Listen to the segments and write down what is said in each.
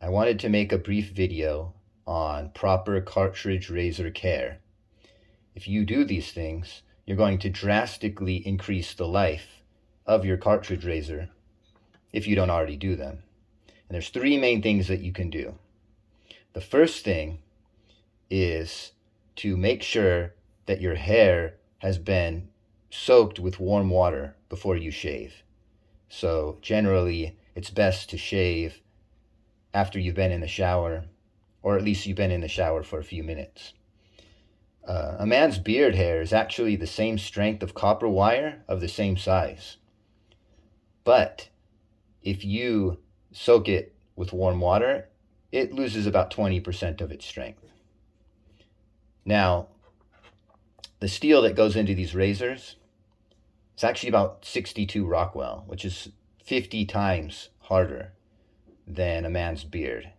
I wanted to make a brief video on proper cartridge razor care. If you do these things, you're going to drastically increase the life of your cartridge razor if you don't already do them. And there's three main things that you can do. The first thing is to make sure that your hair has been soaked with warm water before you shave. So generally, it's best to shave after you've been in the shower, or at least you've been in the shower for a few minutes. A man's beard hair is actually the same strength of copper wire of the same size. But if you soak it with warm water, it loses about 20% of its strength. Now, the steel that goes into these razors, it's actually about 62 Rockwell, which is 50 times harder than a man's beard.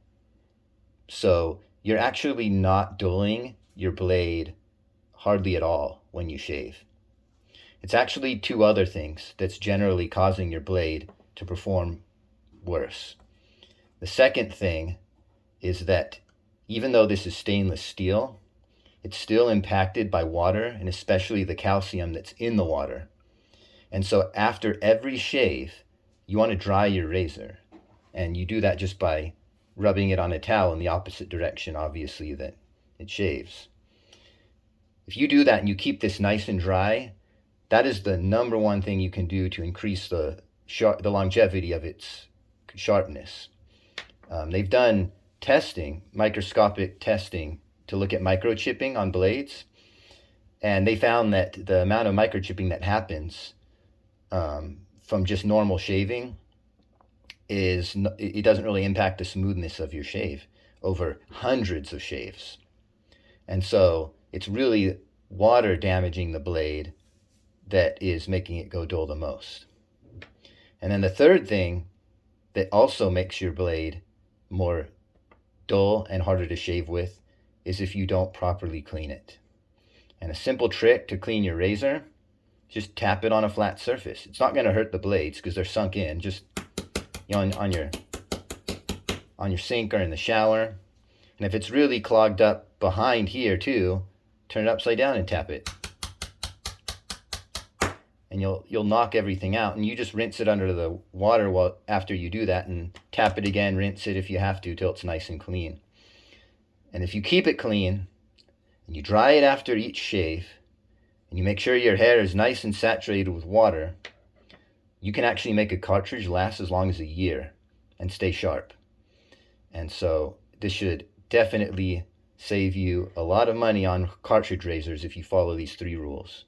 So you're actually not dulling your blade hardly at all when you shave. It's actually two other things that's generally causing your blade to perform worse. The second thing is that even though this is stainless steel, it's still impacted by water, and especially the calcium that's in the water. And so after every shave, you want to dry your razor. And you do that just by rubbing it on a towel in the opposite direction, obviously, that it shaves. If you do that and you keep this nice and dry, that is the number one thing you can do to increase the longevity of its sharpness. They've done testing, microscopic testing, to look at microchipping on blades, and they found that the amount of microchipping that happens from just normal shaving it doesn't really impact the smoothness of your shave over hundreds of shaves. And so it's really water damaging the blade that is making it go dull the most. And then the third thing that also makes your blade more dull and harder to shave with is if you don't properly clean it. And a simple trick to clean your razor, just tap it on a flat surface. It's not going to hurt the blades because they're sunk in. Just on your sink or in the shower. And if it's really clogged up behind here too, turn it upside down and tap it. And you'll knock everything out, and you just rinse it under the water after you do that, and tap it again, rinse it if you have to till it's nice and clean. And if you keep it clean and you dry it after each shave, and you make sure your hair is nice and saturated with water, you can actually make a cartridge last as long as a year and stay sharp. And so this should definitely save you a lot of money on cartridge razors if you follow these three rules.